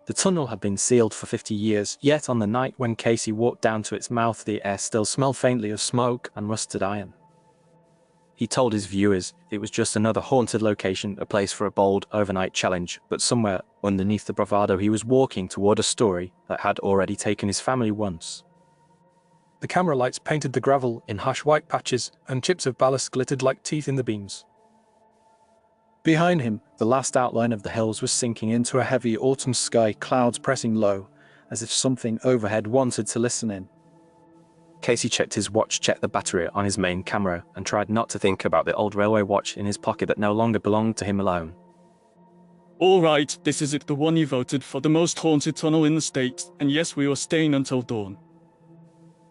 The tunnel had been sealed for 50 years, yet on the night when Casey walked down to its mouth the air still smelled faintly of smoke and rusted iron. He told his viewers it was just another haunted location, a place for a bold overnight challenge, but somewhere underneath the bravado he was walking toward a story that had already taken his family once. The camera lights painted the gravel in harsh white patches, and chips of ballast glittered like teeth in the beams. Behind him, the last outline of the hills was sinking into a heavy autumn sky, clouds pressing low, as if something overhead wanted to listen in. Casey checked his watch, checked the battery on his main camera, and tried not to think about the old railway watch in his pocket that no longer belonged to him alone. All right, this is it, the one you voted for the most haunted tunnel in the state, and yes, we were staying until dawn.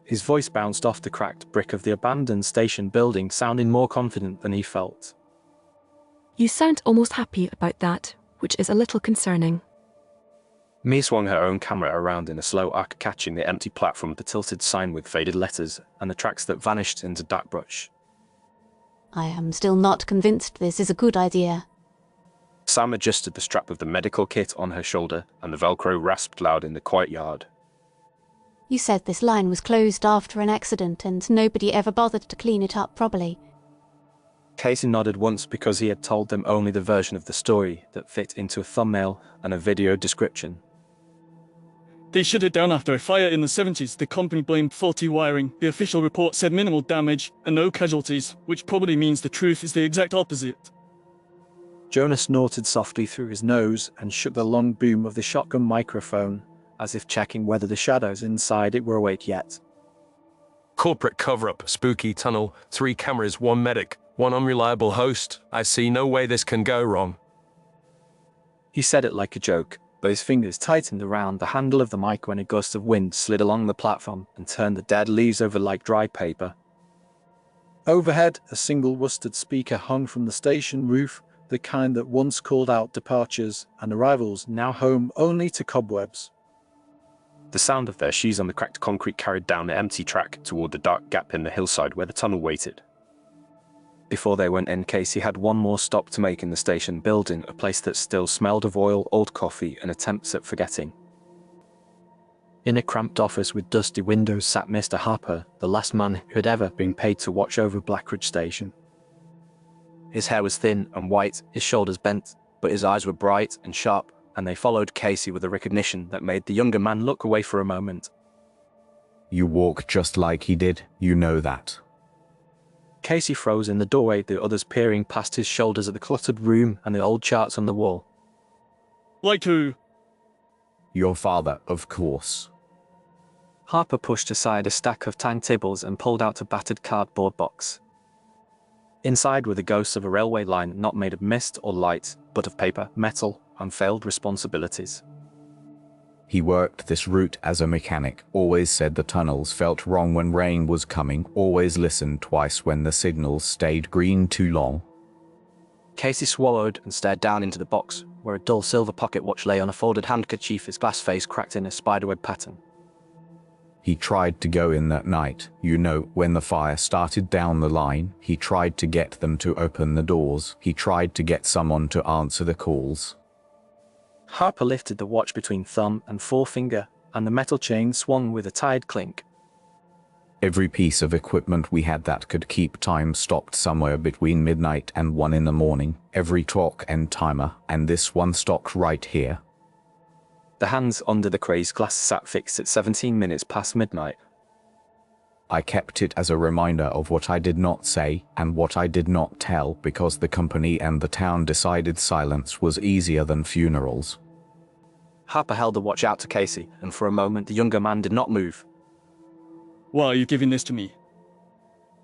His voice bounced off the cracked brick of the abandoned station building, sounding more confident than he felt. You sound almost happy about that, which is a little concerning. Mia swung her own camera around in a slow arc, catching the empty platform, the tilted sign with faded letters, and the tracks that vanished into dark brush. I am still not convinced this is a good idea. Sam adjusted the strap of the medical kit on her shoulder, and the Velcro rasped loud in the quiet yard. You said this line was closed after an accident and nobody ever bothered to clean it up properly. Casey nodded once because he had told them only the version of the story that fit into a thumbnail and a video description. They shut it down after a fire in the 70s. The company blamed faulty wiring. The official report said minimal damage and no casualties, which probably means the truth is the exact opposite. Jonah snorted softly through his nose and shook the long boom of the shotgun microphone, as if checking whether the shadows inside it were awake yet. Corporate cover-up, spooky tunnel, 3 cameras, 1 medic, 1 unreliable host. I see no way this can go wrong. He said it like a joke, but his fingers tightened around the handle of the mic when a gust of wind slid along the platform and turned the dead leaves over like dry paper. Overhead, a single worsted speaker hung from the station roof, the kind that once called out departures and arrivals, now home only to cobwebs. The sound of their shoes on the cracked concrete carried down the empty track toward the dark gap in the hillside where the tunnel waited. Before they went in, Casey had one more stop to make in the station building, a place that still smelled of oil, old coffee, and attempts at forgetting. In a cramped office with dusty windows sat Mr. Harper, the last man who had ever been paid to watch over Blackridge Station. His hair was thin and white, his shoulders bent, but his eyes were bright and sharp, and they followed Casey with a recognition that made the younger man look away for a moment. You walk just like he did, you know that. Casey froze in the doorway, the others peering past his shoulders at the cluttered room and the old charts on the wall. Like who? Your father, of course. Harper pushed aside a stack of timetables and pulled out a battered cardboard box. Inside were the ghosts of a railway line not made of mist or light, but of paper, metal, and failed responsibilities. He worked this route as a mechanic, always said the tunnels felt wrong when rain was coming, always listened twice when the signals stayed green too long. Casey swallowed and stared down into the box, where a dull silver pocket watch lay on a folded handkerchief, his glass face cracked in a spiderweb pattern. He tried to go in that night, you know, when the fire started down the line. He tried to get them to open the doors. He tried to get someone to answer the calls. Harper lifted the watch between thumb and forefinger, and the metal chain swung with a tired clink. Every piece of equipment we had that could keep time stopped somewhere between midnight and 1 in the morning. Every clock and timer, and this one stopped right here. The hands under the crazed glass sat fixed at 17 minutes past midnight. I kept it as a reminder of what I did not say and what I did not tell, because the company and the town decided silence was easier than funerals. Harper held the watch out to Casey, and for a moment the younger man did not move. Why are you giving this to me?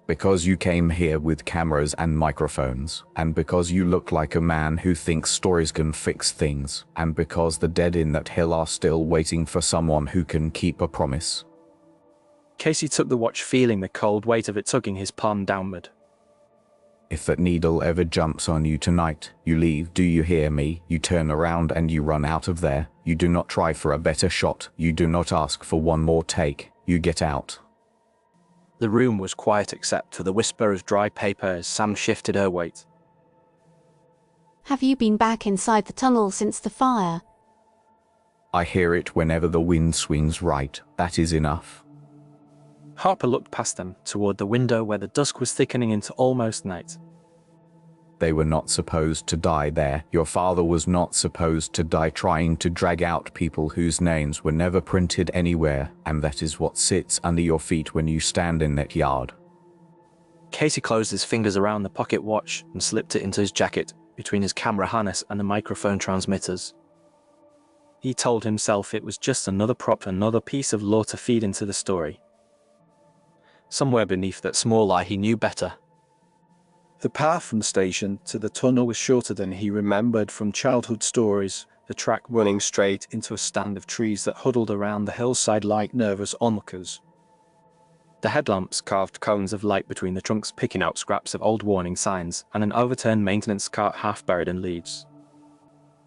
Because you came here with cameras and microphones, and because you look like a man who thinks stories can fix things, and because the dead in that hill are still waiting for someone who can keep a promise. Casey took the watch, feeling the cold weight of it tugging his palm downward. If that needle ever jumps on you tonight, you leave, do you hear me? You turn around and you run out of there. You do not try for a better shot. You do not ask for one more take. You get out. The room was quiet except for the whisper of dry paper as Sam shifted her weight. Have you been back inside the tunnel since the fire? I hear it whenever the wind swings right. That is enough. Harper looked past them toward the window where the dusk was thickening into almost night. They were not supposed to die there. Your father was not supposed to die trying to drag out people whose names were never printed anywhere, and that is what sits under your feet when you stand in that yard. Casey closed his fingers around the pocket watch and slipped it into his jacket between his camera harness and the microphone transmitters. He told himself it was just another prop, another piece of lore to feed into the story. Somewhere beneath that small lie he knew better. The path from the station to the tunnel was shorter than he remembered from childhood stories, the track running straight into a stand of trees that huddled around the hillside like nervous onlookers. The headlamps carved cones of light between the trunks, picking out scraps of old warning signs and an overturned maintenance cart half buried in leaves.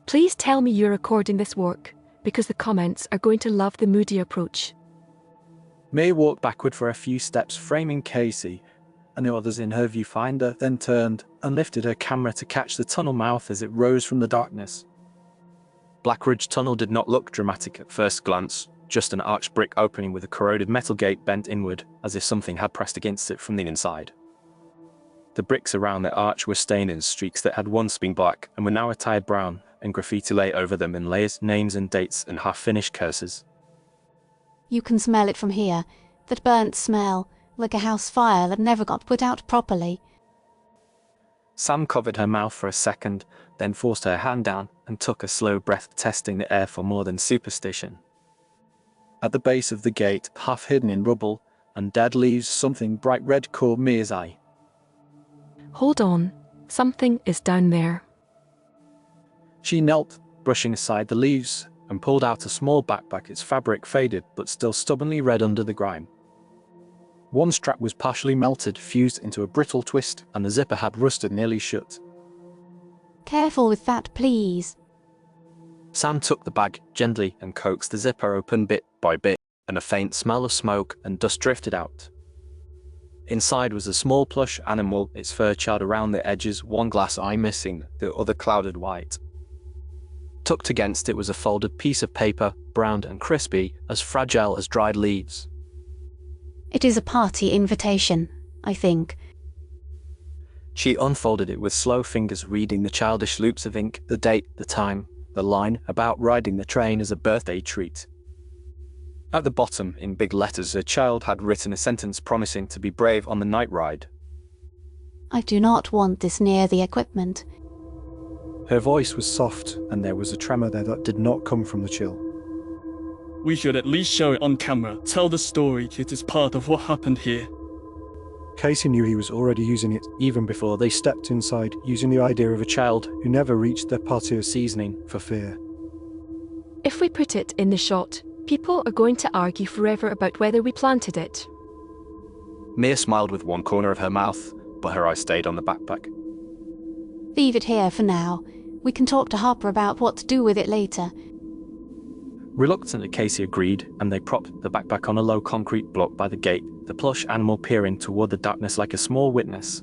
Please tell me you're recording this work, because the comments are going to love the moody approach. May walked backward for a few steps, framing Casey and the others in her viewfinder, then turned and lifted her camera to catch the tunnel mouth as it rose from the darkness. Black Ridge Tunnel did not look dramatic at first glance, just an arched brick opening with a corroded metal gate bent inward, as if something had pressed against it from the inside. The bricks around the arch were stained in streaks that had once been black and were now a tired brown, and graffiti lay over them in layers, names and dates and half-finished curses. You can smell it from here, that burnt smell, like a house fire that never got put out properly. Sam covered her mouth for a second, then forced her hand down and took a slow breath, testing the air for more than superstition. At the base of the gate, half hidden in rubble and dead leaves, something bright red caught Mia's eye. Hold on, something is down there. She knelt, brushing aside the leaves, and pulled out a small backpack, its fabric faded but still stubbornly red under the grime. One strap was partially melted, fused into a brittle twist, and the zipper had rusted nearly shut. Careful with that, please. Sam took the bag gently and coaxed the zipper open bit by bit, and a faint smell of smoke and dust drifted out. Inside was a small plush animal, its fur charred around the edges, one glass eye missing, the other clouded white. Tucked against it was a folded piece of paper, brown and crispy, as fragile as dried leaves. It is a party invitation, I think. She unfolded it with slow fingers, reading the childish loops of ink, the date, the time, the line about riding the train as a birthday treat. At the bottom, in big letters, a child had written a sentence promising to be brave on the night ride. I do not want this near the equipment. Her voice was soft, and there was a tremor there that did not come from the chill. We should at least show it on camera, tell the story, it is part of what happened here. Casey knew he was already using it even before they stepped inside, using the idea of a child who never reached their party of seasoning for fear. If we put it in the shot, people are going to argue forever about whether we planted it. Mia smiled with one corner of her mouth, but her eyes stayed on the backpack. Leave it here for now. We can talk to Harper about what to do with it later. Reluctantly, Casey agreed, and they propped the backpack on a low concrete block by the gate, the plush animal peering toward the darkness like a small witness.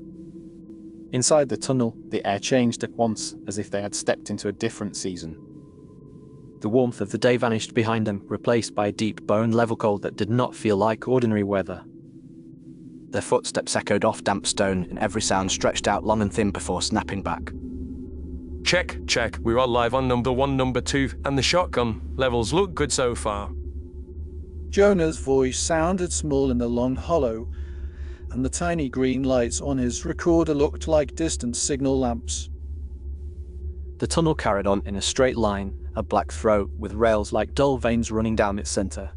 Inside the tunnel, the air changed at once, as if they had stepped into a different season. The warmth of the day vanished behind them, replaced by a deep bone-level cold that did not feel like ordinary weather. Their footsteps echoed off damp stone, and every sound stretched out long and thin before snapping back. Check, check. We're all live on number 1, number 2, and the shotgun. Levels look good so far. Jonah's voice sounded small in the long hollow, and the tiny green lights on his recorder looked like distant signal lamps. The tunnel carried on in a straight line, a black throat with rails like dull veins running down its center.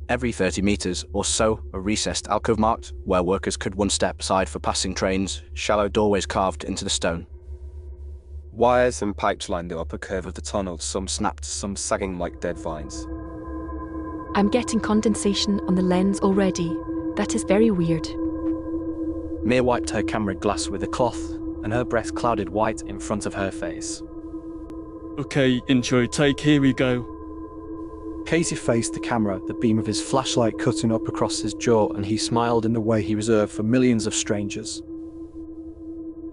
Every 30 meters or so, a recessed alcove marked where workers could one step aside for passing trains, shallow doorways carved into the stone. Wires and pipes lined the upper curve of the tunnel, some snapped, some sagging like dead vines. I'm getting condensation on the lens already. That is very weird. Mia wiped her camera glass with a cloth, and her breath clouded white in front of her face. Okay, intro take, here we go. Casey faced the camera, the beam of his flashlight cutting up across his jaw, and he smiled in the way he reserved for millions of strangers.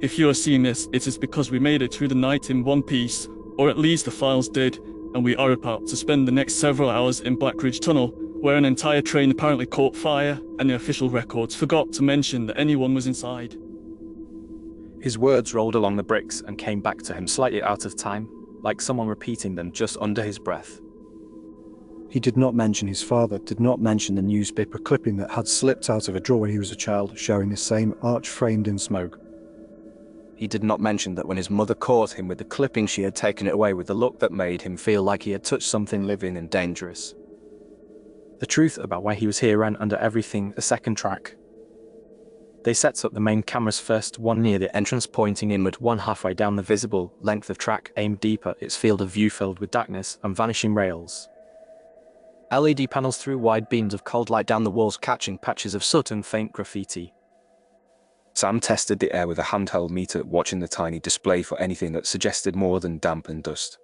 If you are seeing this, it is because we made it through the night in one piece, or at least the files did. and we are about to spend the next several hours in Black Ridge Tunnel, where an entire train apparently caught fire, and the official records forgot to mention that anyone was inside. His words rolled along the bricks and came back to him slightly out of time, like someone repeating them just under his breath. He did not mention his father, did not mention the newspaper clipping that had slipped out of a drawer when he was a child, showing the same arch framed in smoke. He did not mention that when his mother caught him with the clipping, she had taken it away with a look that made him feel like he had touched something living and dangerous. The truth about why he was here ran under everything, a second track. They set up the main cameras first, one near the entrance pointing inward, one halfway down the visible length of track, aimed deeper, its field of view filled with darkness and vanishing rails. LED panels threw wide beams of cold light down the walls, catching patches of soot and faint graffiti. Sam tested the air with a handheld meter, watching the tiny display for anything that suggested more than damp and dust.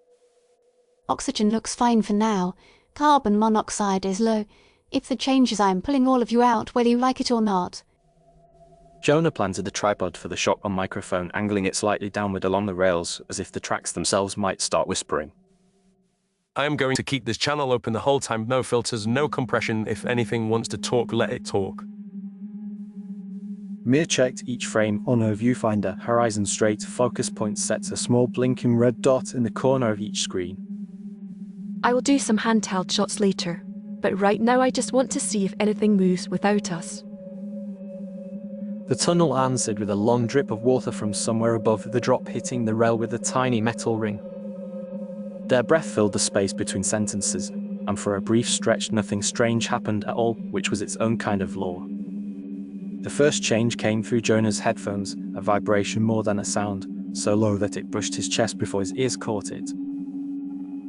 Oxygen looks fine for now. Carbon monoxide is low. If the changes, I'm pulling all of you out whether you like it or not. Jonah planted the tripod for the shotgun microphone, angling it slightly downward along the rails, as if the tracks themselves might start whispering. I am going to keep this channel open the whole time, no filters, no compression. If anything wants to talk, let it talk. Mir checked each frame on her viewfinder, horizon straight, focus point set a small blinking red dot in the corner of each screen. I will do some handheld shots later, but right now I just want to see if anything moves without us. The tunnel answered with a long drip of water from somewhere above, the drop hitting the rail with a tiny metal ring. Their breath filled the space between sentences, and for a brief stretch nothing strange happened at all, which was its own kind of law. The first change came through Jonah's headphones, a vibration more than a sound, so low that it brushed his chest before his ears caught it.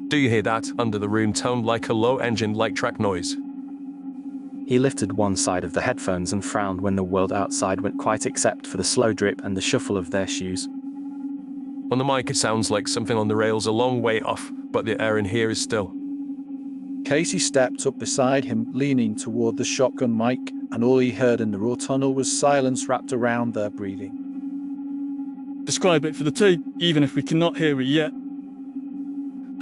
Do you hear that? Under the room toned like a low engine light track noise. He lifted one side of the headphones and frowned when the world outside went quiet except for the slow drip and the shuffle of their shoes. On the mic it sounds like something on the rails a long way off, but the air in here is still. Casey stepped up beside him, leaning toward the shotgun mic, and all he heard in the raw tunnel was silence wrapped around their breathing. Describe it for the tape, even if we cannot hear it yet.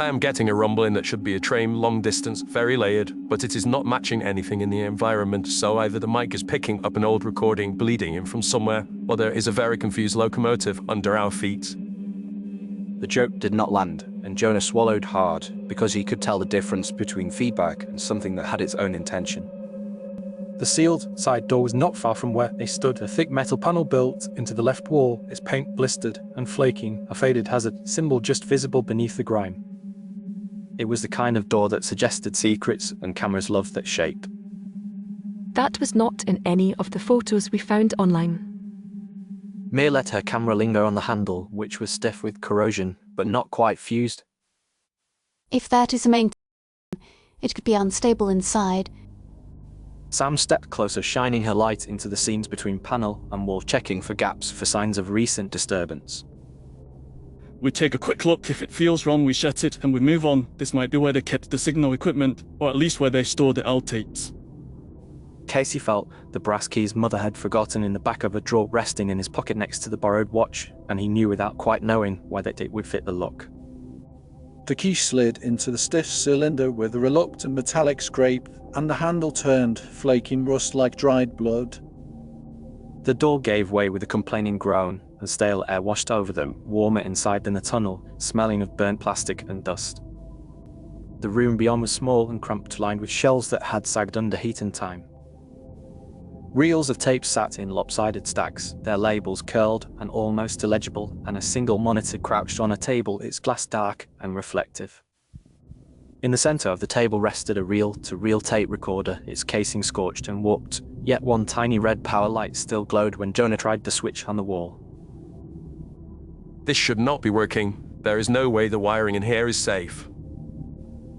I am getting a rumbling that should be a train, long distance, very layered, but it is not matching anything in the environment, so either the mic is picking up an old recording bleeding in from somewhere, or there is a very confused locomotive under our feet. The joke did not land, and Jonah swallowed hard, because he could tell the difference between feedback and something that had its own intention. The sealed side door was not far from where they stood, a thick metal panel built into the left wall, its paint blistered and flaking, a faded hazard symbol just visible beneath the grime. It was the kind of door that suggested secrets, and cameras loved that shape. That was not in any of the photos we found online. Mir let her camera linger on the handle, which was stiff with corrosion, but not quite fused. If that is the main, it could be unstable inside. Sam stepped closer, shining her light into the scenes between panel and wall, checking for gaps for signs of recent disturbance. We take a quick look. If it feels wrong, we shut it and we move on. This might be where they kept the signal equipment, or at least where they stored the L tapes. Casey felt the brass keys Mother had forgotten in the back of a drawer resting in his pocket next to the borrowed watch, and he knew without quite knowing why that it would fit the lock. The key slid into the stiff cylinder with a reluctant metallic scrape, and the handle turned, flaking rust like dried blood. The door gave way with a complaining groan, and stale air washed over them, warmer inside than the tunnel, smelling of burnt plastic and dust. The room beyond was small and cramped, lined with shelves that had sagged under heat and time. Reels of tape sat in lopsided stacks, their labels curled and almost illegible, and a single monitor crouched on a table, its glass dark and reflective. In the center of the table rested a reel-to-reel tape recorder, its casing scorched and warped, yet one tiny red power light still glowed when Jonah tried the switch on the wall. This should not be working. There is no way the wiring in here is safe.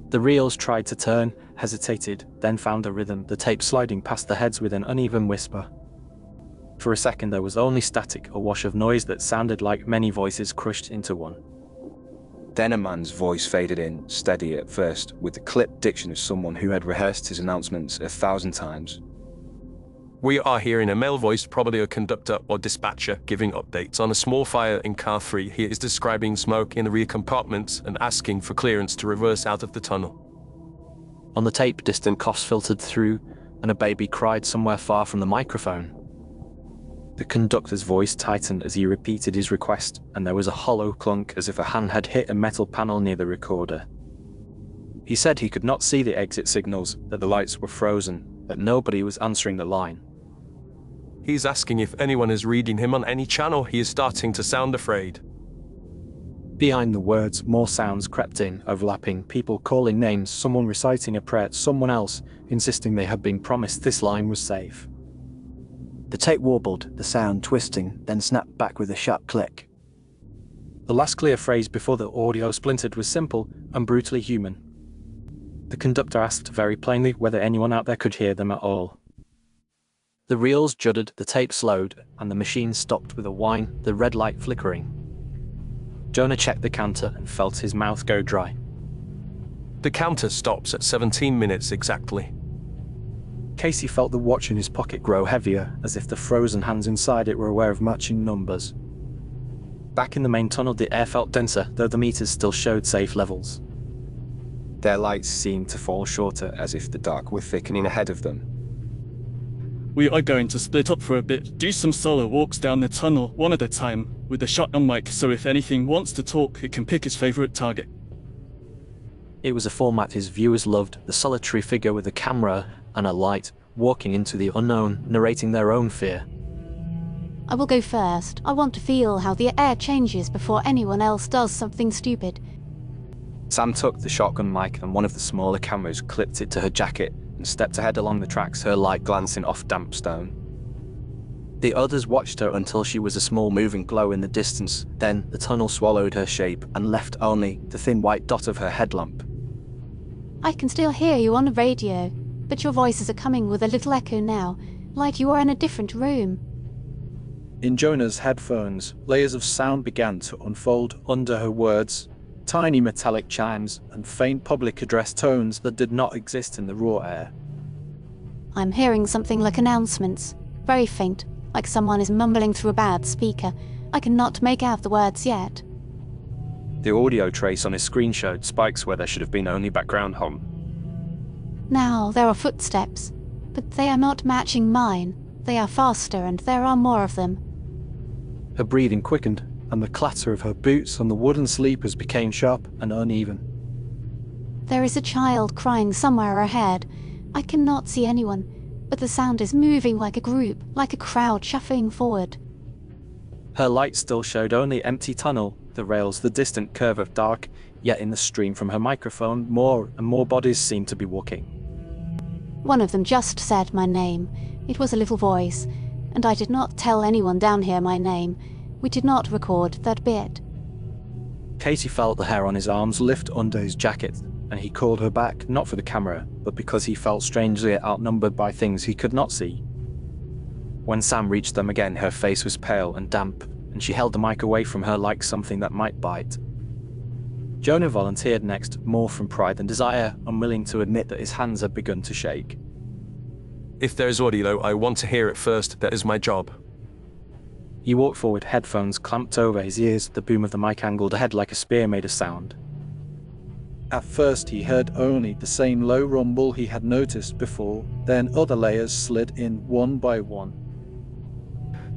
The reels tried to turn, hesitated, then found a rhythm, the tape sliding past their heads with an uneven whisper. For a second there was only static, a wash of noise that sounded like many voices crushed into one. Then a man's voice faded in, steady at first, with the clipped diction of someone who had rehearsed his announcements 1,000 times. We are hearing a male voice, probably a conductor or dispatcher, giving updates on a small fire in car 3. He is describing smoke in the rear compartments and asking for clearance to reverse out of the tunnel. On the tape, distant coughs filtered through, and a baby cried somewhere far from the microphone. The conductor's voice tightened as he repeated his request, and there was a hollow clunk as if a hand had hit a metal panel near the recorder. He said he could not see the exit signals, that the lights were frozen, that nobody was answering the line. He's asking if anyone is reading him on any channel. He is starting to sound afraid. Behind the words, more sounds crept in, overlapping, people calling names, someone reciting a prayer to someone else, insisting they had been promised this line was safe. The tape warbled, the sound twisting, then snapped back with a sharp click. The last clear phrase before the audio splintered was simple and brutally human. The conductor asked very plainly whether anyone out there could hear them at all. The reels juddered, the tape slowed, and the machine stopped with a whine, the red light flickering. Jonah checked the counter and felt his mouth go dry. The counter stops at 17 minutes exactly. Casey felt the watch in his pocket grow heavier, as if the frozen hands inside it were aware of matching numbers. Back in the main tunnel, the air felt denser, though the meters still showed safe levels. Their lights seemed to fall shorter, as if the dark were thickening ahead of them. We are going to split up for a bit, do some solo walks down the tunnel, one at a time, with the shotgun mic, so if anything wants to talk, it can pick his favorite target. It was a format his viewers loved, the solitary figure with a camera and a light, walking into the unknown, narrating their own fear. I will go first. I want to feel how the air changes before anyone else does something stupid. Sam took the shotgun mic and one of the smaller cameras, clipped it to her jacket, and stepped ahead along the tracks, her light glancing off damp stone. The others watched her until she was a small moving glow in the distance, then the tunnel swallowed her shape and left only the thin white dot of her headlamp. I can still hear you on the radio, but your voices are coming with a little echo now, like you are in a different room. In Jonah's headphones, layers of sound began to unfold under her words, tiny metallic chimes and faint public address tones that did not exist in the raw air. I'm hearing something like announcements, very faint, like someone is mumbling through a bad speaker. I cannot make out the words yet. The audio trace on his screen showed spikes where there should have been only background hum. Now there are footsteps, but they are not matching mine. They are faster and there are more of them. Her breathing quickened, and the clatter of her boots on the wooden sleepers became sharp and uneven. There is a child crying somewhere ahead. I cannot see anyone, but the sound is moving like a group, like a crowd shuffling forward. Her light still showed only empty tunnel, the rails, the distant curve of dark, yet in the stream from her microphone, more and more bodies seemed to be walking. One of them just said my name. It was a little voice, and I did not tell anyone down here my name. We did not record that bit. Katie felt the hair on his arms lift Under his jacket, and he called her back, not for the camera, but because he felt strangely outnumbered by things he could not see. When Sam reached them again, her face was pale and damp, and she held the mic away from her like something that might bite. Jonah volunteered next, more from pride than desire, unwilling to admit that his hands had begun to shake. If there is audio, I want to hear it first. That is my job. He walked forward, headphones clamped over his ears, the boom of the mic angled ahead like a spear made a sound. At first he heard only the same low rumble he had noticed before, then other layers slid in one by one.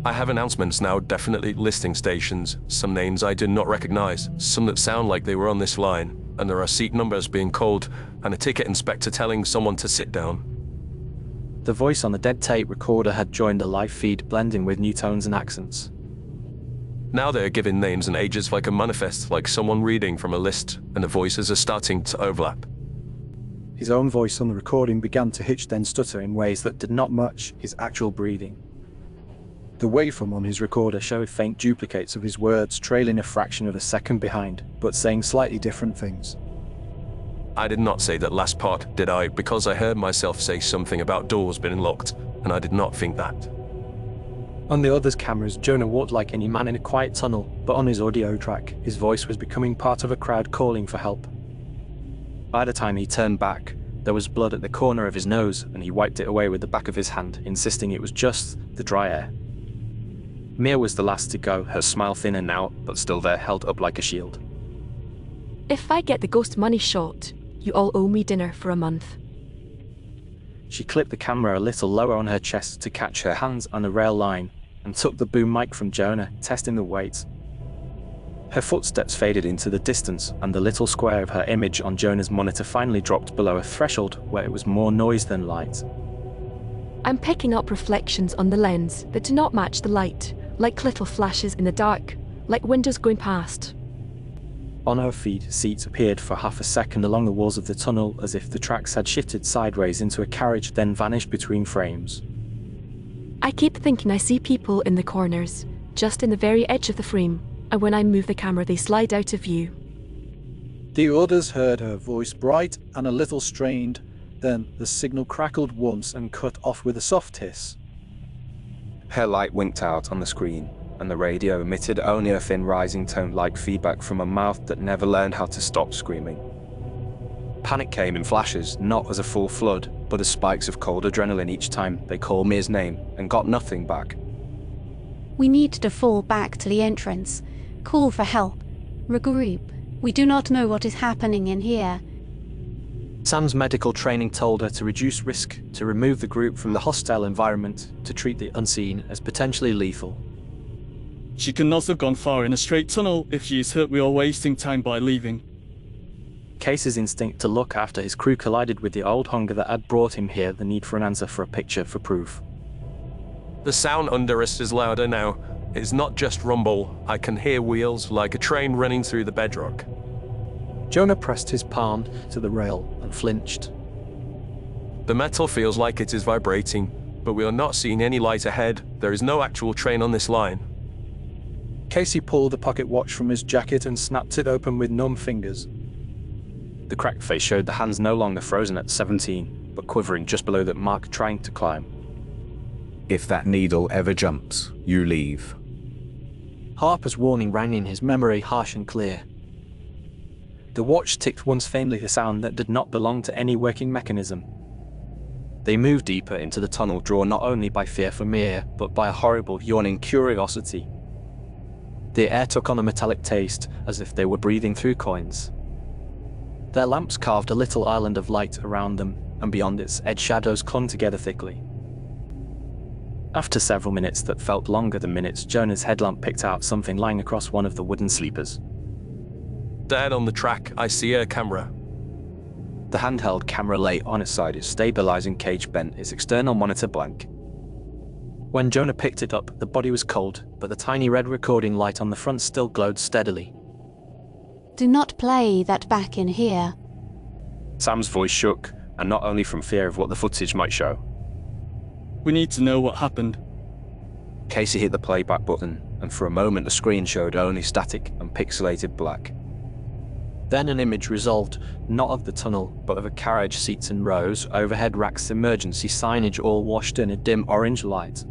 I have announcements now, definitely listing stations, some names I did not recognize, some that sound like they were on this line, and there are seat numbers being called, and a ticket inspector telling someone to sit down. The voice on the dead tape recorder had joined the live feed, blending with new tones and accents. Now they are giving names and ages like a manifest, like someone reading from a list, and the voices are starting to overlap. His own voice on the recording began to hitch then stutter in ways that did not match his actual breathing. The waveform on his recorder showed faint duplicates of his words, trailing a fraction of a second behind, but saying slightly different things. I did not say that last part, did I? Because I heard myself say something about doors being locked, and I did not think that. On the others' cameras, Jonah walked like any man in a quiet tunnel, but on his audio track, his voice was becoming part of a crowd calling for help. By the time he turned back, There was blood at the corner of his nose, and he wiped it away with the back of his hand, insisting it was just the dry air. Mia was the last to go, her smile thin and out, but still there, held up like a shield. If I get the ghost money shot, you all owe me dinner for a month. She clipped the camera a little lower on her chest to catch her hands on the rail line, and took the boom mic from Jonah, testing the weight. Her footsteps faded into the distance, and the little square of her image on Jonah's monitor finally dropped below a threshold where it was more noise than light. I'm picking up reflections on the lens that do not match the light, like little flashes in the dark, like windows going past. On her feed, seats appeared for half a second along the walls of the tunnel, as if the tracks had shifted sideways into a carriage, then vanished between frames. I keep thinking I see people in the corners, just in the very edge of the frame, and when I move the camera they slide out of view. The others heard her voice, bright and a little strained. Then the signal crackled once and cut off with a soft hiss. Her light winked out on the screen, and the radio emitted only a thin rising tone like feedback from a mouth that never learned how to stop screaming. Panic came in flashes, not as a full flood, but as spikes of cold adrenaline each time they called Mia's name and got nothing back. We need to fall back to the entrance. Call for help. Regroup. We do not know what is happening in here. Sam's medical training told her to reduce risk, to remove the group from the hostile environment, to treat the unseen as potentially lethal. She cannot have gone far in a straight tunnel. If she is hurt, we are wasting time by leaving. Case's instinct to look after his crew collided with the old hunger that had brought him here, the need for an answer, for a picture, for proof. The sound under us is louder now. It's not just rumble. I can hear wheels like a train running through the bedrock. Jonah pressed his palm to the rail and flinched. The metal feels like it is vibrating, but we are not seeing any light ahead. There is no actual train on this line. Casey pulled the pocket watch from his jacket and snapped it open with numb fingers. The cracked face showed the hands no longer frozen at 17, but quivering just below that mark, trying to climb. If that needle ever jumps, you leave. Harper's warning rang in his memory, harsh and clear. The watch ticked once faintly, a sound that did not belong to any working mechanism. They moved deeper into the tunnel, drawn not only by fear for Mia, but by a horrible, yawning curiosity. The air took on a metallic taste, as if they were breathing through coins. Their lamps carved a little island of light around them, and beyond its edge shadows clung together thickly. After several minutes that felt longer than minutes, Jonah's headlamp picked out something lying across one of the wooden sleepers. Dead on the track, I see a camera. The handheld camera lay on its side, its stabilizing cage bent, its external monitor blank. When Jonah picked it up, the body was cold, but the tiny red recording light on the front still glowed steadily. Do not play that back in here. Sam's voice shook, and not only from fear of what the footage might show. We need to know what happened. Casey hit the playback button, and for a moment the screen showed only static and pixelated black. Then an image resolved, not of the tunnel, but of a carriage, seats in rows, overhead racks, emergency signage, all washed in a dim orange light.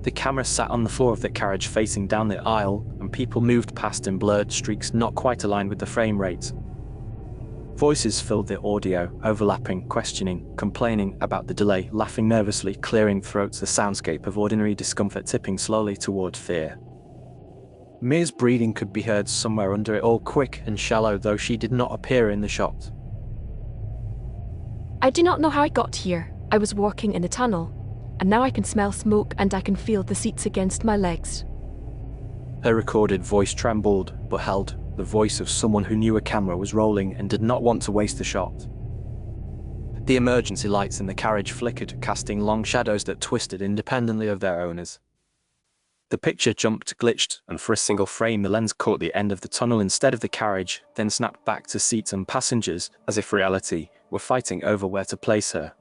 The camera sat on the floor of the carriage facing down the aisle, and people moved past in blurred streaks not quite aligned with the frame rate. Voices filled the audio, overlapping, questioning, complaining about the delay, laughing nervously, clearing throats, the soundscape of ordinary discomfort tipping slowly toward fear. Mia's breathing could be heard somewhere under it all, quick and shallow, though she did not appear in the shot. I do not know how I got here. I was walking in the tunnel, and now I can smell smoke and I can feel the seats against my legs. Her recorded voice trembled, but held, the voice of someone who knew a camera was rolling and did not want to waste the shot. The emergency lights in the carriage flickered, casting long shadows that twisted independently of their owners. The picture jumped, glitched, and for a single frame the lens caught the end of the tunnel instead of the carriage, then snapped back to seats and passengers, as if reality were fighting over where to place her.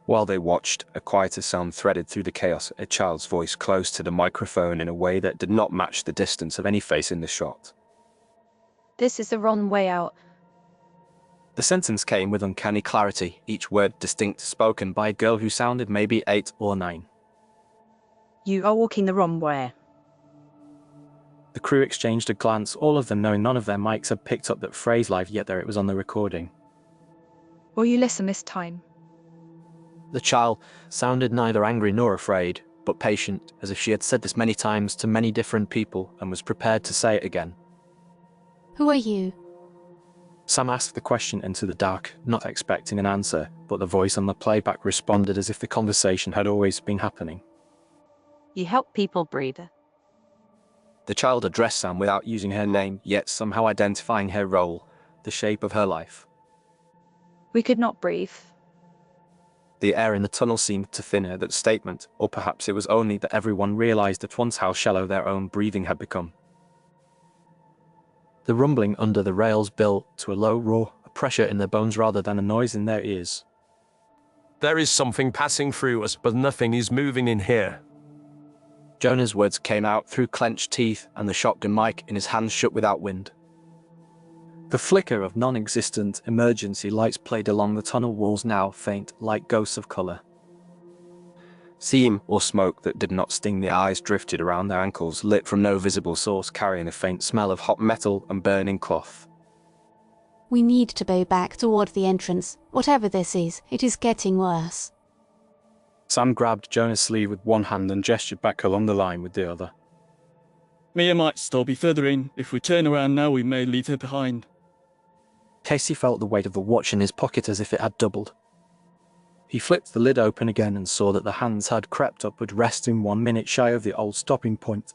While they watched, a quieter sound threaded through the chaos, a child's voice close to the microphone in a way that did not match the distance of any face in the shot. This is the wrong way out. The sentence came with uncanny clarity, each word distinct, spoken by a girl who sounded maybe 8 or 9. You are walking the wrong way. The crew exchanged a glance, all of them knowing none of their mics had picked up that phrase live, yet there it was on the recording. Will you listen this time? The child sounded neither angry nor afraid, but patient, as if she had said this many times to many different people and was prepared to say it again. Who are you? Sam asked the question into the dark, not expecting an answer, but the voice on the playback responded as if the conversation had always been happening. You help people breathe. The child addressed Sam without using her name, yet somehow identifying her role, the shape of her life. We could not breathe. The air in the tunnel seemed to thin at that statement, or perhaps it was only that everyone realized at once how shallow their own breathing had become. The rumbling under the rails built to a low roar, a pressure in their bones rather than a noise in their ears. There is something passing through us, but nothing is moving in here. Jonah's words came out through clenched teeth, and the shotgun mic in his hands shook without wind. The flicker of non-existent emergency lights played along the tunnel walls, now faint, like ghosts of color. Steam or smoke that did not sting the eyes drifted around their ankles, lit from no visible source, carrying a faint smell of hot metal and burning cloth. We need to go back toward the entrance. Whatever this is, it is getting worse. Sam grabbed Jonah's sleeve with one hand and gestured back along the line with the other. Mia might still be further in. If we turn around now, we may leave her behind. Casey felt the weight of the watch in his pocket as if it had doubled. He flipped the lid open again and saw that the hands had crept upward, resting 1 minute shy of the old stopping point.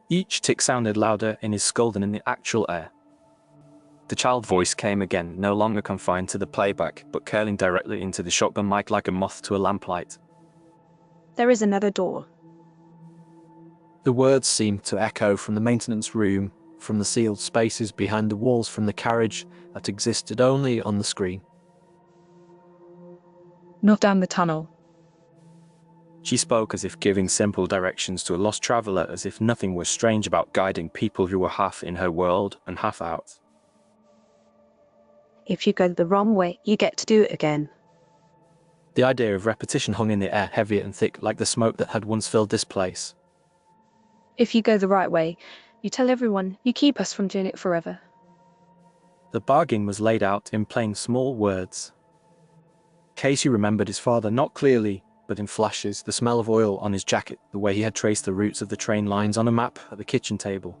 Each tick sounded louder in his skull than in the actual air. The child voice came again, no longer confined to the playback, but curling directly into the shotgun mic like a moth to a lamplight. There is another door. The words seemed to echo from the maintenance room, from the sealed spaces behind the walls, from the carriage that existed only on the screen. Not down the tunnel. She spoke as if giving simple directions to a lost traveler, as if nothing was strange about guiding people who were half in her world and half out. If you go the wrong way, you get to do it again. The idea of repetition hung in the air, heavy and thick, like the smoke that had once filled this place. If you go the right way, you tell everyone, you keep us from doing it forever. The bargain was laid out in plain small words. Casey remembered his father, not clearly, but in flashes, the smell of oil on his jacket, the way he had traced the routes of the train lines on a map at the kitchen table.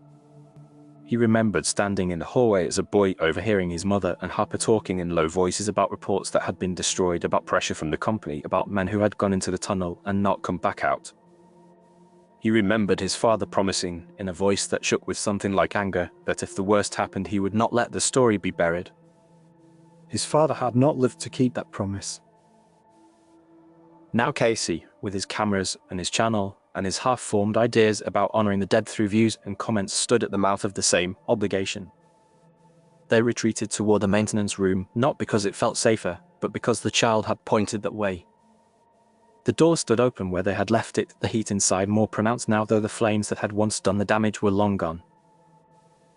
He remembered standing in the hallway as a boy, overhearing his mother and Harper talking in low voices about reports that had been destroyed, about pressure from the company, about men who had gone into the tunnel and not come back out. He remembered his father promising, in a voice that shook with something like anger, that if the worst happened he would not let the story be buried. His father had not lived to keep that promise. Now Casey, with his cameras and his channel, and his half-formed ideas about honouring the dead through views and comments, stood at the mouth of the same obligation. They retreated toward the maintenance room, not because it felt safer, but because the child had pointed that way. The door stood open where they had left it, the heat inside more pronounced now, though the flames that had once done the damage were long gone.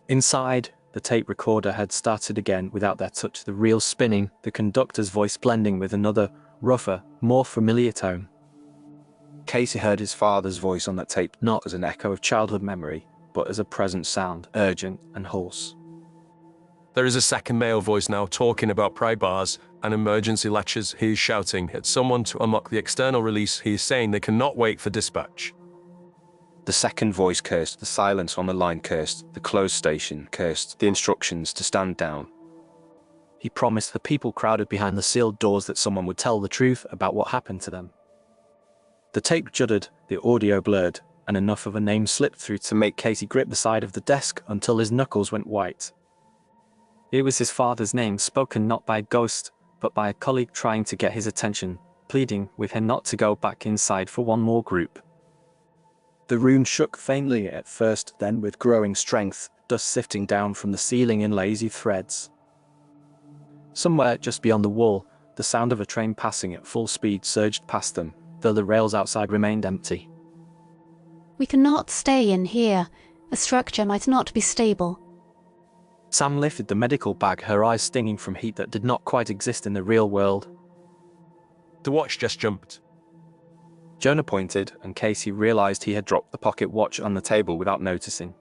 Inside, the tape recorder had started again without their touch, the reel spinning, the conductor's voice blending with another, rougher, more familiar tone. Casey heard his father's voice on that tape not as an echo of childhood memory, but as a present sound, urgent and hoarse. There is a second male voice now talking about pry bars and emergency latches. He is shouting at someone to unlock the external release. He is saying they cannot wait for dispatch. The second voice cursed, the silence on the line cursed, the closed station cursed, the instructions to stand down. He promised the people crowded behind the sealed doors that someone would tell the truth about what happened to them. The tape juddered, the audio blurred, and enough of a name slipped through to make Casey grip the side of the desk until his knuckles went white. It was his father's name, spoken not by a ghost, but by a colleague trying to get his attention, pleading with him not to go back inside for one more group. The room shook faintly at first, then with growing strength, dust sifting down from the ceiling in lazy threads. Somewhere just beyond the wall, the sound of a train passing at full speed surged past them, though the rails outside remained empty. We cannot stay in here. A structure might not be stable. Sam lifted the medical bag, her eyes stinging from heat that did not quite exist in the real world. The watch just jumped. Jonah pointed, and Casey realized he had dropped the pocket watch on the table without noticing.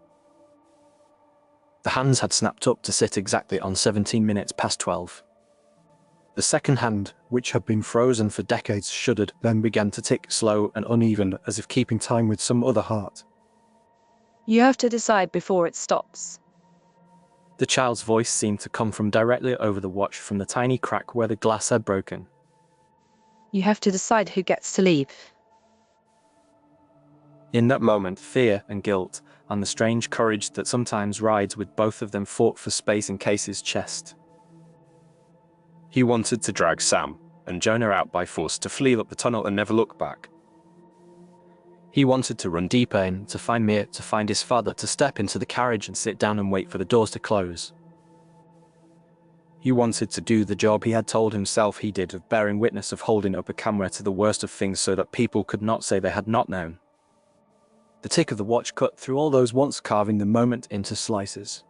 The hands had snapped up to sit exactly on 17 minutes past 12. The second hand, which had been frozen for decades, shuddered, then began to tick, slow and uneven, as if keeping time with some other heart. You have to decide before it stops. The child's voice seemed to come from directly over the watch from the tiny crack where the glass had broken. You have to decide who gets to leave. In that moment, fear and guilt, and the strange courage that sometimes rides with both of them, fought for space in Casey's chest. He wanted to drag Sam and Jonah out by force, to flee up the tunnel and never look back. He wanted to run deeper in, to find Mia, to find his father, to step into the carriage and sit down and wait for the doors to close. He wanted to do the job he had told himself he did, of bearing witness, of holding up a camera to the worst of things so that people could not say they had not known. The tick of the watch cut through all those once, carving the moment into slices.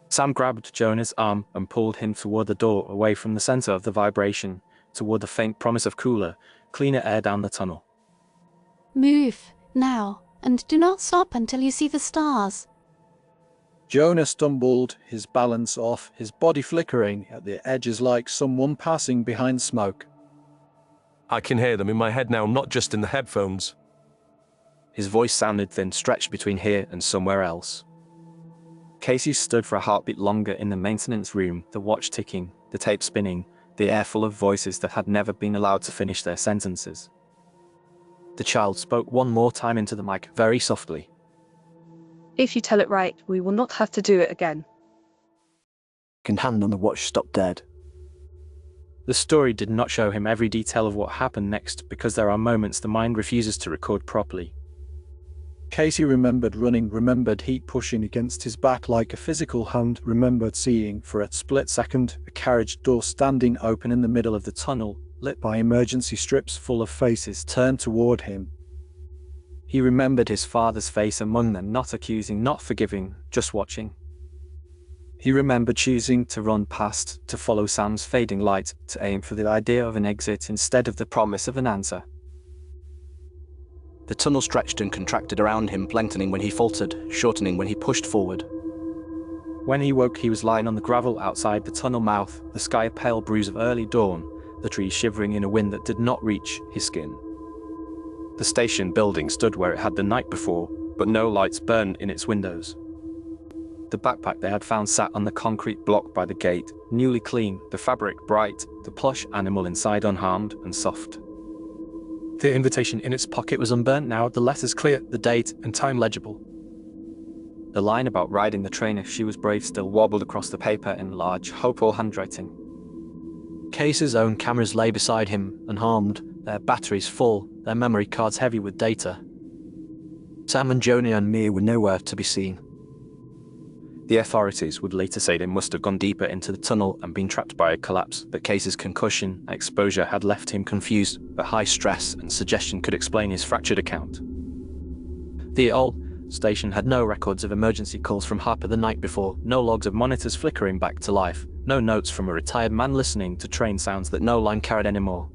Sam grabbed Jonah's arm and pulled him toward the door, away from the center of the vibration, toward the faint promise of cooler, cleaner air down the tunnel. Move, now, and do not stop until you see the stars. Jonah stumbled, his balance off, his body flickering at the edges like someone passing behind smoke. I can hear them in my head now, not just in the headphones. His voice sounded thin, stretched between here and somewhere else. Casey stood for a heartbeat longer in the maintenance room, the watch ticking, the tape spinning, the air full of voices that had never been allowed to finish their sentences. The child spoke one more time into the mic, very softly. If you tell it right, we will not have to do it again. Second hand on the watch stopped dead. The story did not show him every detail of what happened next, because there are moments the mind refuses to record properly. Casey remembered running, remembered heat pushing against his back like a physical hand, remembered seeing, for a split second, a carriage door standing open in the middle of the tunnel, lit by emergency strips full of faces turned toward him. He remembered his father's face among them, not accusing, not forgiving, just watching. He remembered choosing to run past, to follow Sam's fading light, to aim for the idea of an exit instead of the promise of an answer. The tunnel stretched and contracted around him, lengthening when he faltered, shortening when he pushed forward. When he woke, he was lying on the gravel outside the tunnel mouth, the sky a pale bruise of early dawn, the trees shivering in a wind that did not reach his skin. The station building stood where it had the night before, but no lights burned in its windows. The backpack they had found sat on the concrete block by the gate, newly clean, the fabric bright, the plush animal inside unharmed and soft. The invitation in its pocket was unburnt now, the letters clear, the date and time legible. The line about riding the train if she was brave still wobbled across the paper in large, hopeful handwriting. Casey's own cameras lay beside him, unharmed, their batteries full, their memory cards heavy with data. Sam and Jonah and Mia were nowhere to be seen. The authorities would later say they must have gone deeper into the tunnel and been trapped by a collapse, but Casey's concussion and exposure had left him confused, but high stress and suggestion could explain his fractured account. The old station had no records of emergency calls from Harper the night before, no logs of monitors flickering back to life, no notes from a retired man listening to train sounds that no line carried anymore.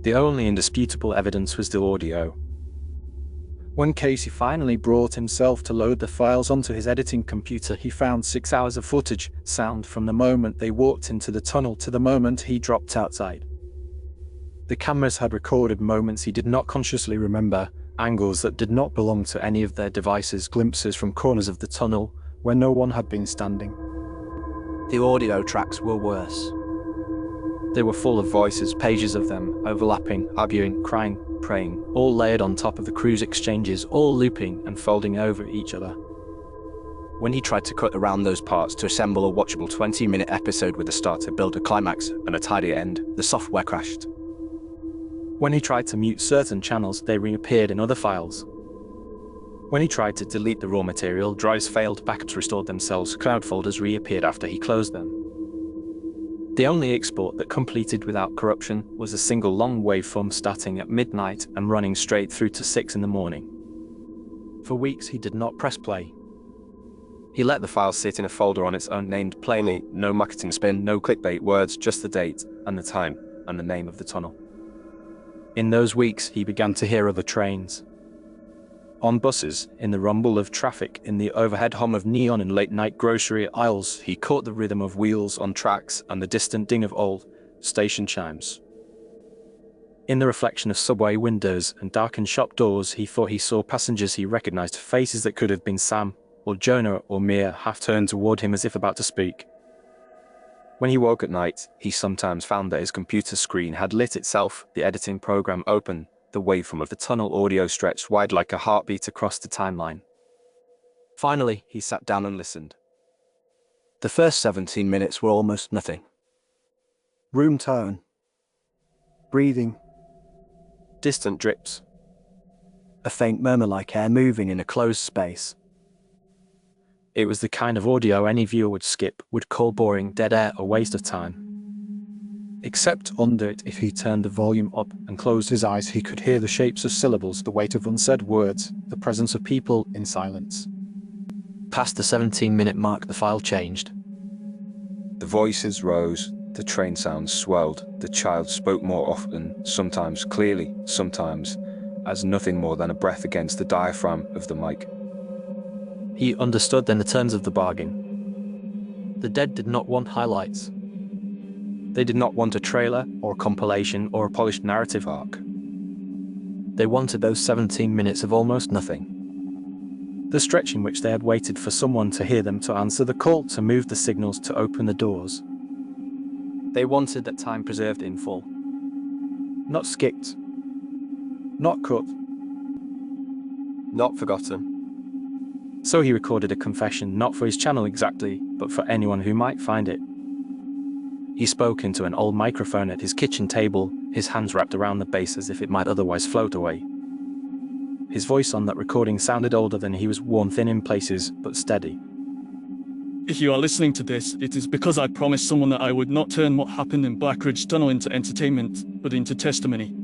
The only indisputable evidence was the audio. When Casey finally brought himself to load the files onto his editing computer, he found 6 hours of footage, sound from the moment they walked into the tunnel to the moment he dropped outside. The cameras had recorded moments he did not consciously remember, angles that did not belong to any of their devices, glimpses from corners of the tunnel where no one had been standing. The audio tracks were worse. They were full of voices, pages of them, overlapping, arguing, crying, praying, all layered on top of the crew's exchanges, all looping and folding over each other. When he tried to cut around those parts to assemble a watchable 20-minute episode with a start to build a climax and a tidy end, the software crashed. When he tried to mute certain channels, they reappeared in other files. When he tried to delete the raw material, drives failed, backups restored themselves, cloud folders reappeared after he closed them. The only export that completed without corruption was a single long waveform starting at midnight and running straight through to 6 in the morning. For weeks he did not press play. He let the file sit in a folder on its own, named plainly, no marketing spin, no clickbait words, just the date and the time and the name of the tunnel. In those weeks he began to hear other trains. On buses, in the rumble of traffic, in the overhead hum of neon and late-night grocery aisles, he caught the rhythm of wheels on tracks and the distant ding of old station chimes. In the reflection of subway windows and darkened shop doors, he thought he saw passengers he recognized, faces that could have been Sam or Jonah or Mia, half turned toward him as if about to speak. When he woke at night, he sometimes found that his computer screen had lit itself, the editing program open, the waveform of the tunnel audio stretched wide like a heartbeat across the timeline. Finally, he sat down and listened. The first 17 minutes were almost nothing. Room tone. Breathing. Distant drips. A faint murmur like air moving in a closed space. It was the kind of audio any viewer would skip, would call boring, dead air, a waste of time. Except under it, if he turned the volume up and closed his eyes, he could hear the shapes of syllables, the weight of unsaid words, the presence of people in silence. Past the 17-minute mark, the file changed. The voices rose, the train sounds swelled, the child spoke more often, sometimes clearly, sometimes as nothing more than a breath against the diaphragm of the mic. He understood then the terms of the bargain. The dead did not want highlights. They did not want a trailer, or a compilation, or a polished narrative arc. They wanted those 17 minutes of almost nothing. The stretch in which they had waited for someone to hear them, to answer the call, to move the signals, to open the doors. They wanted that time preserved in full. Not skipped. Not cut. Not forgotten. So he recorded a confession, not for his channel exactly, but for anyone who might find it. He spoke into an old microphone at his kitchen table, his hands wrapped around the base as if it might otherwise float away. His voice on that recording sounded older than he was, worn thin in places, but steady. If you are listening to this, it is because I promised someone that I would not turn what happened in Black Ridge Tunnel into entertainment, but into testimony.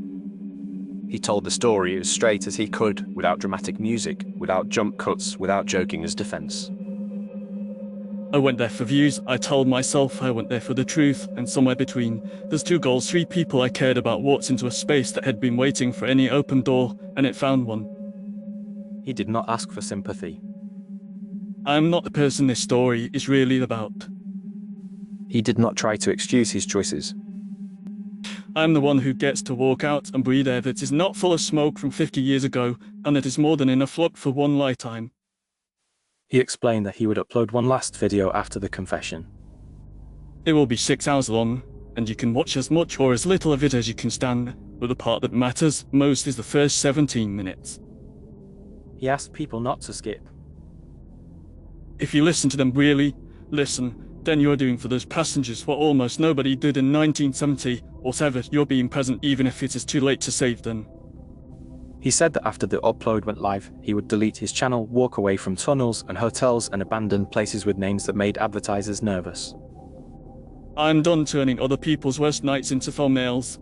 He told the story as straight as he could, without dramatic music, without jump cuts, without joking as defense. I went there for views, I told myself I went there for the truth, and somewhere between, there's two goals. 3 people I cared about walked into a space that had been waiting for any open door, and it found one. He did not ask for sympathy. I am not the person this story is really about. He did not try to excuse his choices. I am the one who gets to walk out and breathe air that is not full of smoke from 50 years ago, and that is more than enough luck for one lifetime. He explained that he would upload one last video after the confession. It will be 6 hours long, and you can watch as much or as little of it as you can stand, but the part that matters most is the first 17 minutes. He asked people not to skip. If you listen to them, really listen, then you are doing for those passengers what almost nobody did in 1970, or whatever. You're being present even if it is too late to save them. He said that after the upload went live, he would delete his channel, walk away from tunnels and hotels and abandoned places with names that made advertisers nervous. I'm done turning other people's worst nights into thumbnails.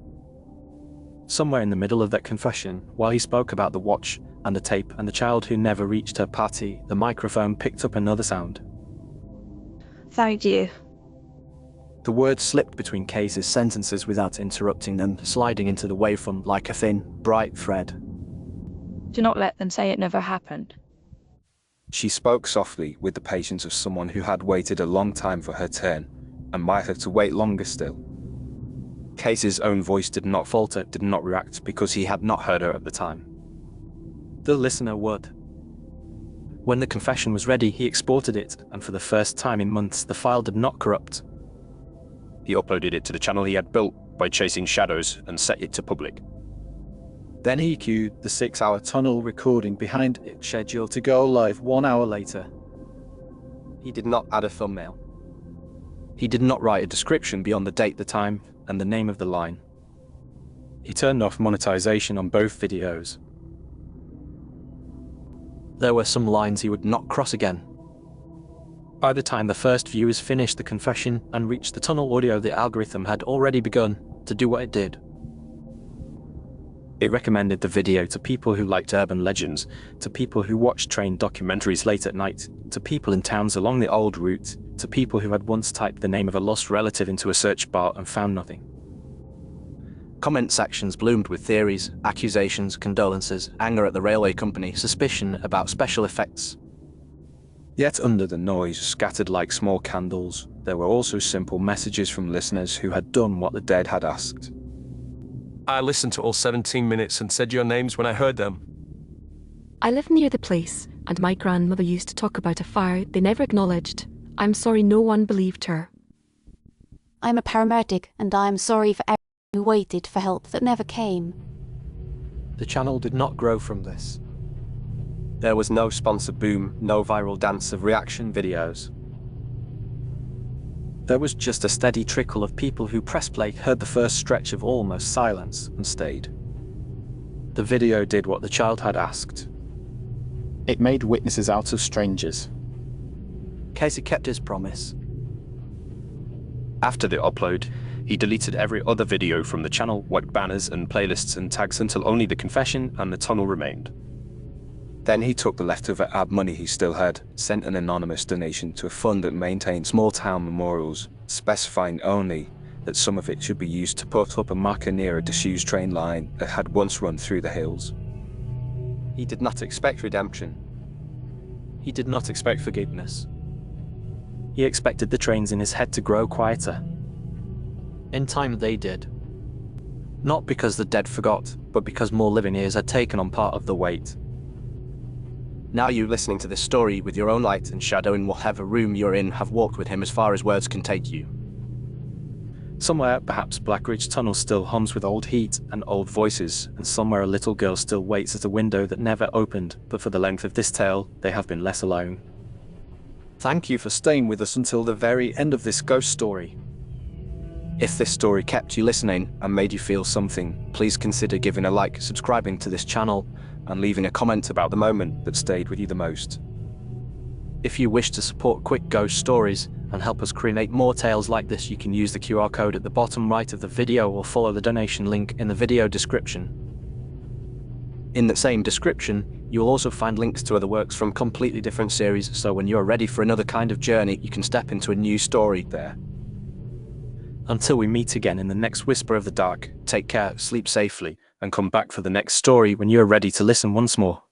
Somewhere in the middle of that confession, while he spoke about the watch and the tape and the child who never reached her party, the microphone picked up another sound. Thank you. The words slipped between Kay's sentences without interrupting them, sliding into the waveform like a thin, bright thread. Do not let them say it never happened. She spoke softly, with the patience of someone who had waited a long time for her turn, and might have to wait longer still. Kay's own voice did not falter, did not react, because he had not heard her at the time. The listener would. When the confession was ready, he exported it, and for the first time in months, the file did not corrupt. He uploaded it to the channel he had built by chasing shadows and set it to public. Then he queued the 6-hour tunnel recording behind it, scheduled to go live 1 hour later. He did not add a thumbnail. He did not write a description beyond the date, the time, and the name of the line. He turned off monetization on both videos. There were some lines he would not cross again. By the time the first viewers finished the confession and reached the tunnel audio, the algorithm had already begun to do what it did. It recommended the video to people who liked urban legends, to people who watched train documentaries late at night, to people in towns along the old route, to people who had once typed the name of a lost relative into a search bar and found nothing. Comment sections bloomed with theories, accusations, condolences, anger at the railway company, suspicion about special effects. Yet under the noise scattered like small candles, there were also simple messages from listeners who had done what the dead had asked. I listened to all 17 minutes and said your names when I heard them. I live near the place, and my grandmother used to talk about a fire they never acknowledged. I'm sorry no one believed her. I'm a paramedic, and I am sorry for everyone who waited for help that never came. The channel did not grow from this. There was no sponsor boom, no viral dance of reaction videos. There was just a steady trickle of people who pressed play, heard the first stretch of almost silence, and stayed. The video did what the child had asked. It made witnesses out of strangers. Casey kept his promise. After the upload, he deleted every other video from the channel, wiped banners and playlists and tags until only the confession and the tunnel remained. Then he took the leftover ad money he still had, sent an anonymous donation to a fund that maintained small town memorials, specifying only that some of it should be used to put up a marker near a disused train line that had once run through the hills. He did not expect redemption. He did not expect forgiveness. He expected the trains in his head to grow quieter. In time they did. Not because the dead forgot, but because more living ears had taken on part of the weight. Now you listening to this story with your own light and shadow in whatever room you're in have walked with him as far as words can take you. Somewhere, perhaps Blackridge Tunnel still hums with old heat and old voices, and somewhere a little girl still waits at a window that never opened, but for the length of this tale, they have been less alone. Thank you for staying with us until the very end of this ghost story. If this story kept you listening and made you feel something, please consider giving a like, subscribing to this channel, and leaving a comment about the moment that stayed with you the most. If you wish to support Quick Ghost Stories and help us create more tales like this, you can use the QR code at the bottom right of the video or follow the donation link in the video description. In the same description, you will also find links to other works from completely different series, so when you're ready for another kind of journey, you can step into a new story there. Until we meet again in the next Whisper of the Dark, Take care, sleep safely, and come back for the next story when you're ready to listen once more.